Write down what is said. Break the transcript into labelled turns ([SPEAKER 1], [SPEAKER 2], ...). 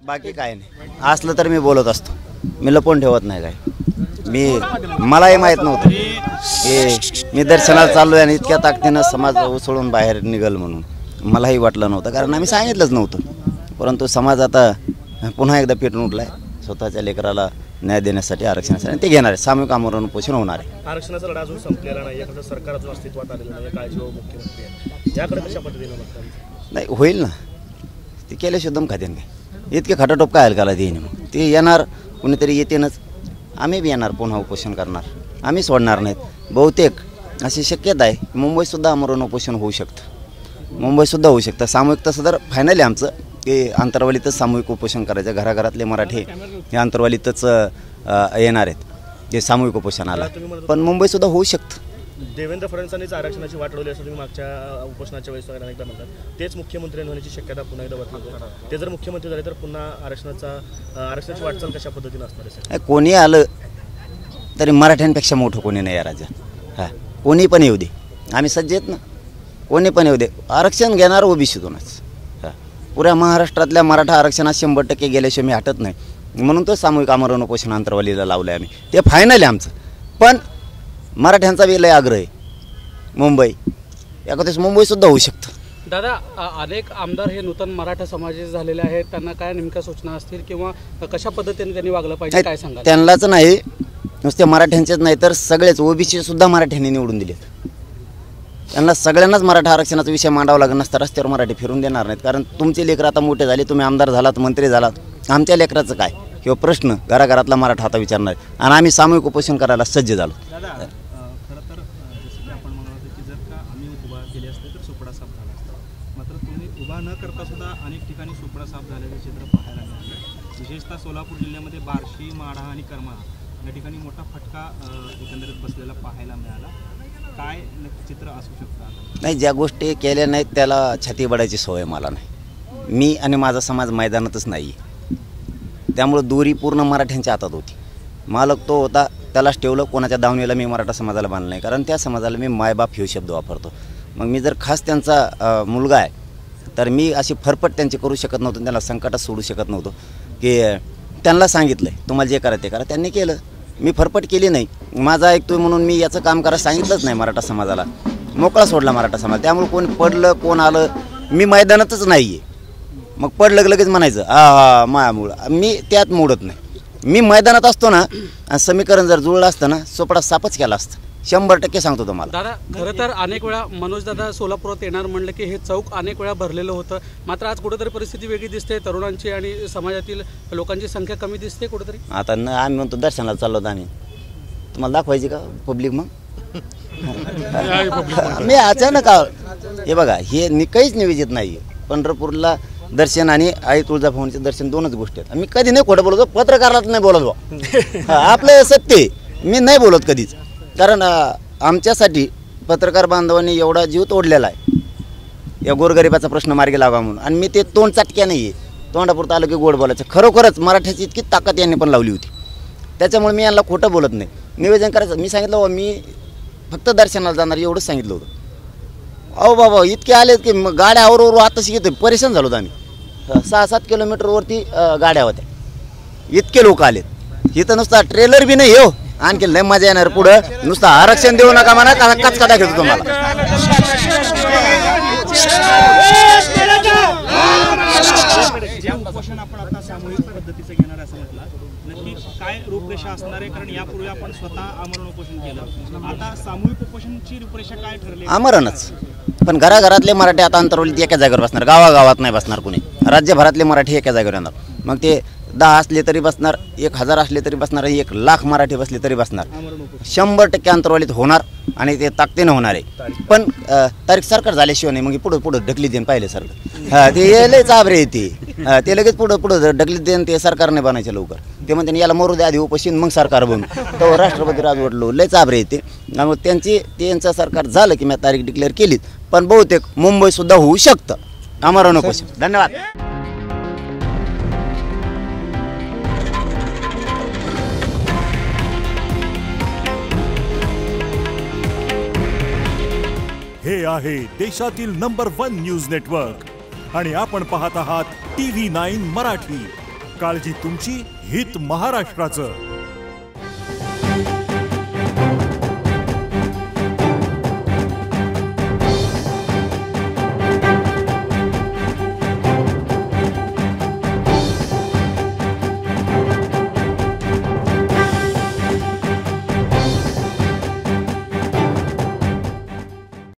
[SPEAKER 1] बाकी काय नाही, असलं तर मी बोलत असतो, मी लपवून ठेवत नाही काय. मलाही माहीत नव्हतं की मी दर्शनाला चाललो आहे आणि इतक्या ताकदीनं समाज उसळून बाहेर निघल म्हणून मलाही वाटलं नव्हतं, कारण आम्ही सांगितलंच नव्हतं. परंतु समाज आता पुन्हा एकदा पेटून उठला आहे स्वतःच्या लेकराला न्याय देण्यासाठी, आरक्षणासाठी, आणि ते घेणार आहे. सामूहिक आमरण उपोषण होणार आहे.
[SPEAKER 2] आरक्षणाचा लढा अजून संपलेला नाही, एखादं सरकार अजून अस्तित्वात आलेलं नाही, काळजी मुख्यमंत्री आहे, याकडे कशा पद्धतीने बघतात?
[SPEAKER 1] नाही होईल ना, ते केल्याशिवाय दम खाते काय, इतके खटाटोप काय हलकाला देईन. मग ते येणार, कुणीतरी येतेनच, आम्ही बी येणार, पुन्हा उपोषण करणार, आम्ही सोडणार नाहीत. बहुतेक अशी शक्यता आहे मुंबईतसुद्धा आमरण उपोषण होऊ शकतं, मुंबईसुद्धा होऊ शकतं सामूहिक. तसं तर फायनल आहे आमचं की अंतरवालीतच सामूहिक उपोषण करायचं. घराघरातले मराठी हे अंतरवालीतच येणार आहेत ते सामूहिक उपोषणाला, पण मुंबईसुद्धा होऊ शकतं.
[SPEAKER 2] देवेंद्र फडणवीसांनीच आरक्षणाची वाट लावली असं तुम्ही मागच्या उपोषणाच्या वेळेस एकदा म्हणतात, तेच मुख्यमंत्री होण्याची शक्यता पुन्हा एकदा वाटली. ते जर मुख्यमंत्री झाले तर पुन्हा आरक्षणाची वाटचाल कशा पद्धतीने असणार आहे?
[SPEAKER 1] कोणी आलं तरी मराठ्यांपेक्षा मोठं कोणी नाही या राज्यात. हां, कोणी पण येऊ दे, आम्ही सज्ज आहेत ना, कोणी पण येऊ दे, आरक्षण घेणार ओबीसीतूनच. हां, पुऱ्या महाराष्ट्रातल्या मराठा आरक्षणात 100% गेल्याशिवाय मी हटत नाही, म्हणून तो सामूहिक आमरण उपोषण अंतरवालीला लावलं आहे आम्ही. ते फायनल आहे आमचं, पण मराठ्यांचा वेळ आग्रह आहे. मुंबई एखाद्याच मुंबईसुद्धा होऊ शकतं.
[SPEAKER 3] दादा, अनेक आमदार हे नूतन मराठा समाजाचे झालेले आहेत, त्यांना काय नेमक्या सूचना असतील किंवा कशा पद्धतीने त्यांनी वागलं पाहिजे, काय सांगा?
[SPEAKER 1] त्यांनाच नाही, नुसते मराठ्यांचेच नाही तर सगळेच ओबीसी सुद्धा मराठ्यांनी निवडून दिलेत. त्यांना सगळ्यांनाच मराठा आरक्षणाचा विषय मांडावा लागणार नसता, रस्त्यावर मराठी फिरून देणार नाहीत. कारण तुमचे लेकरं आता मोठे झाले, तुम्ही आमदार झालात, मंत्री झालात, आमच्या लेकराचं काय किंवा प्रश्न घराघरातला मराठा आता विचारणार आहे, आणि आम्ही सामूहिक उपोषण करायला सज्ज झालो.
[SPEAKER 4] खरं तर जसं की आपण म्हणत होतो की जर का आम्ही उभा केले असते तर सुपडा साफ झाला असता, मात्र तुम्ही उभा न करता सुद्धा अनेक ठिकाणी सुपडा साफ झाल्याचे चित्र पाहायला मिळाले. विशेषतः सोलापूर जिल्ह्यामध्ये बार्शी, माढा आणि करमाळा या ठिकाणी मोठा फटका एकंदरीत बसलेला पाहायला मिळाला. काय चित्र असू शकतं?
[SPEAKER 1] नाही, ज्या गोष्टी केल्या नाहीत त्याला छाती बडायची सवय मला नाही. मी आणि माझा समाज मैदानातच नाही, त्यामुळं दोरी पूर्ण मराठ्यांच्या हातात होती. मालक तो होता, त्यालाच ठेवलं. कोणाच्या दावणीला मी मराठा समाजाला बांधलं नाही, कारण त्या समाजाला मी मायबाप हे शब्द वापरतो. मग मी जर खास त्यांचा मुलगा आहे तर मी अशी फरफट त्यांची करू शकत नव्हतो, त्यांना संकटात सोडू शकत नव्हतो. की त्यांना सांगितलं आहे तुम्हाला जे करा ते करा, त्यांनी केलं, मी फरफट केली नाही. माझा ऐकतोय म्हणून मी याचं काम करायला सांगितलंच नाही मराठा समाजाला, मोकळा सोडला मराठा समाज. त्यामुळे कोण पडलं कोण आलं, मी मैदानातच नाही आहे. मग पडलं लगेच म्हणायचं हा मायामुळं, मी त्यात मोडत नाही. मी मैदानात असतो ना, आणि समीकरण जर जुळलं असतं ना, सोपडा सापच केला असतं, 100% सांगतो तुम्हाला.
[SPEAKER 3] दादा, खरं तर अनेक वेळा मनोज दादा सोलापुरात येणार म्हणलं की हे चौक अनेक वेळा भरलेलं होतं, मात्र आज कुठेतरी परिस्थिती वेगळी दिसते. तरुणांची आणि समाजातील लोकांची संख्या कमी दिसते कुठेतरी.
[SPEAKER 1] आता आम्ही म्हणतो दर्शनाला चाललो होतो आम्ही, तुम्हाला दाखवायची का पब्लिक? मग मी अचानक हे बघा, हे काहीच नियोजित नाही. पंढरपूरला दर्शन आणि आई तुळजाभवानीचे दर्शन दोनच गोष्टी आहेत. मी कधी नाही खोटं बोलतो, पत्रकाराला नाही बोलत बा, आपलं सत्य मी नाही बोलत कधीच. कारण आमच्यासाठी पत्रकार बांधवांनी एवढा जीव तोडलेला आहे या गोरगरिबाचा प्रश्न मार्गी लावा म्हणून, आणि मी ते तोंड चाटक्या नाही आहे, तोंडापुरतं आलं की गोड बोलायचं. खरोखरच मराठ्याची इतकी ताकद यांनी पण लावली होती, त्याच्यामुळे मी यांना खोटं बोलत नाही. निवेदन करायचं मी सांगितलं बा, मी फक्त दर्शनाला जाणार एवढंच सांगितलं होतं. अहो बाबा इतके आलेत की गाड्या आवरवर आताशी घेतो, परेशान झालो होतो आम्ही. 6-7 किलोमीटरवरती गाड्या होत्या, इतके लोक आलेत. इथं नुसता ट्रेलर बी नाही हो, आणखी लय मजा येणार. पुढं नुसतं आरक्षण देऊ नका म्हणा, कचकाटा घेतो तुम्हाला.
[SPEAKER 4] उपोषण आपण आता सामूहिक पद्धतीचं घेणार असं म्हटलं, नक्की काय रूपरेषा असणार आहे? कारण यापूर्वी आपण स्वतः आमरण उपोषण केलं, आता सामूहिक उपोषणाची रूपरेषा काय ठरली?
[SPEAKER 1] आमरणच, पण घराघरातले मराठी आता अंतरवलीत एका जागेवर बसणार, गावागावात नाही बसणार कुणी. राज्यभरातले मराठी एका जागेवर येणार. मग ते 10 असले तरी बसणार, 1000 असले तरी बसणार, 1,00,000 मराठी बसले तरी बसणार. 100% अंतरवालीत होणार आणि ते ताकदीनं होणार आहे. पण तारीख सरकार झाल्याशिवाय नाही. मग पुढं ढकली देईन पाहिलं सर, ते लय चाबरे येते, ते लगेच पुढं ढकलीत देईन. ते सरकारने बनायचं लवकर, ते म्हणते याला मरू दे आधी उपोषण मग सरकार बनू, तो राष्ट्रपती राजवटलो, लय चाबरे येते. मग त्यांचं सरकार झालं की मी तारीख डिक्लेअर केलीत, पण बहुतेक मुंबईसुद्धा होऊ शकतं आमरण उपोषण. धन्यवाद.
[SPEAKER 5] हे आहे देशातील नंबर 1 न्यूज नेटवर्क आणि आपण पाहत आहात TV9 मराठी. काळजी तुमची, हित महाराष्ट्राचं.